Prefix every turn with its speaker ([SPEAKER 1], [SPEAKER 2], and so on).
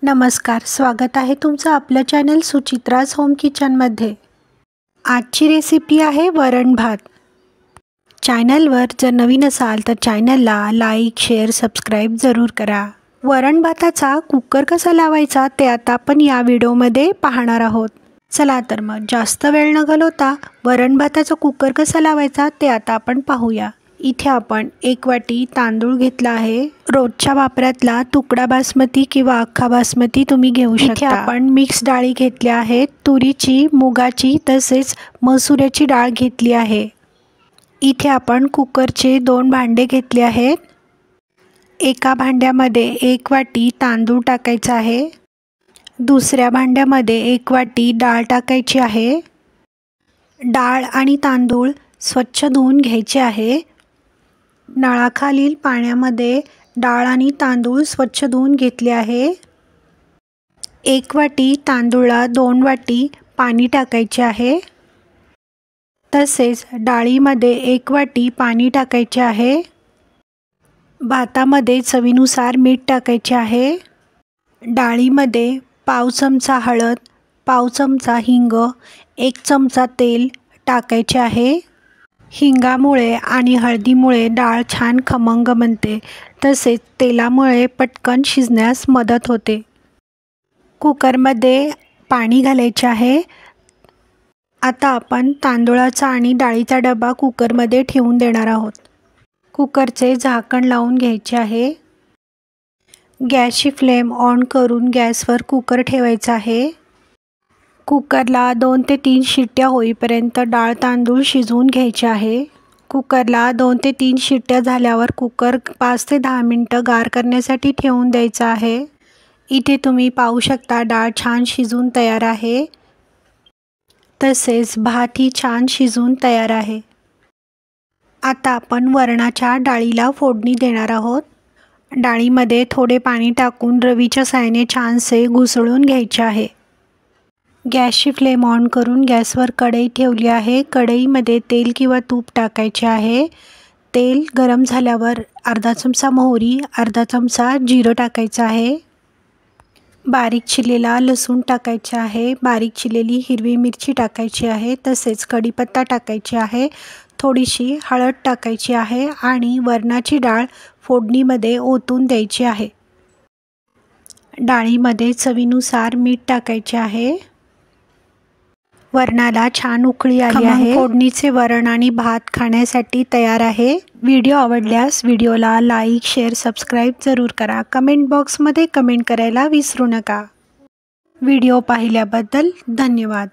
[SPEAKER 1] नमस्कार, स्वागत आहे तुमचं आपल्या चॅनल सुचित्राज होम किचनमध्ये। आजची रेसिपी आहे वरण भात। चॅनलवर जर नवीन असाल तर चॅनलला लाईक, शेअर, सबस्क्राईब जरूर करा। वरण भाताचा कुकर कसा लावायचा ते आता आपण या व्हिडिओमध्ये पाहणार आहोत। चला तर मग जास्त वेळ न घालवता वरण भाताचा कुकर कसा लावायचा ते आता आपण पाहूया। इथे आपण 1 वाटी तांदूळ घेतला आहे। रोजच्या वापरातला तुकडा बासमती किंवा अख्खा बासमती तुम्ही घेऊ शकता। इथे आपण मिक्स डाळी घेतल्या आहेत, तुरीची, मुगाची तसेच मसुराची डाळ घेतली आहे। इथे आपण कुकरचे 2 भांडे घेतले आहेत। एका भांड्यामध्ये 1 वाटी तांदूळ टाकायचा आहे। दुसऱ्या भांड्यामध्ये 1 वाटी डाळ टाकायची आहे। डाळ आणि तांदूळ स्वच्छ धुवून घ्यायचे आहे। नळाखालील पाण्यामध्ये डाळ आणि तांदूळ स्वच्छ धुवून घेतले आहे। 1 वाटी तांदूळला 2 वाटी पाणी टाकायचे आहे। तसेच डाळीमध्ये 1 वाटी पाणी टाकायचे आहे। भातामध्ये चवीनुसार मीठ टाकायचे आहे। डाळीमध्ये पाव चमचा हळद, पाव चमचा हिंग, 1 चमचा तेल टाकायचे आहे। हिंगामुळे आणि हळदीमुळे डाळ छान खमंग बनते, तसेच तेलामुळे पटकन शिजण्यास मदत होते। कुकरमध्ये पाणी घालायचे आहे। आता आपण तांदूळाचा आणि डाळीचा डबा कुकरमध्ये ठेवून देणार आहोत। कुकरचे झाकण लावून घ्यायचे आहे। गॅसची फ्लेम ऑन करून गॅसवर कुकर ठेवायचा आहे। कुकरला 2 ते 3 शिट्ट्या होईपर्यंत डाळ तांदूळ शिजवून घ्यायचे आहे। कुकरला 2 ते 3 शिट्ट्या झाल्यावर कुकर 5 ते 10 मिनिटं गार करण्यासाठी ठेवून द्यायचा आहे। इथे तुम्ही पाहू शकता डाळ छान शिजून तयार आहे, तसेच भातही छान शिजून तयार आहे। आता आपण वरणाच्या डाळीला फोडणी देणार आहोत। डाळीमध्ये थोडे पाणी टाकून रवीच्या साहाय्याने छानसे घुसळून घ्यायचे आहे। गॅसची फ्लेम ऑन करून गॅसवर कढई ठेवली आहे। कढईमध्ये तेल किंवा तूप टाकायचे आहे। तेल गरम झाल्यावर अर्धा चमचा मोहरी, अर्धा चमचा जिरं टाकायचं आहे। बारीक चिरलेला लसूण टाकायचा आहे। बारीक चिरलेली हिरवी मिरची टाकायची आहे। तसेच कढीपत्ता टाकायची आहे। थोडीशी हळद टाकायची आहे आणि वरणाची डाळ फोडणीमध्ये ओतून द्यायची आहे। डाळीमध्ये चवीनुसार मीठ टाकायचे आहे। वरणाला छान उकळी आली आहे। फोडणीचे वरण आणि भात खाण्यासाठी तयार आहे। व्हिडिओ आवडल्यास व्हिडिओला लाईक, शेअर, सबस्क्राईब जरूर करा। कमेंट बॉक्समध्ये कमेंट करायला विसरू नका। व्हिडिओ पाहिल्याबद्दल धन्यवाद।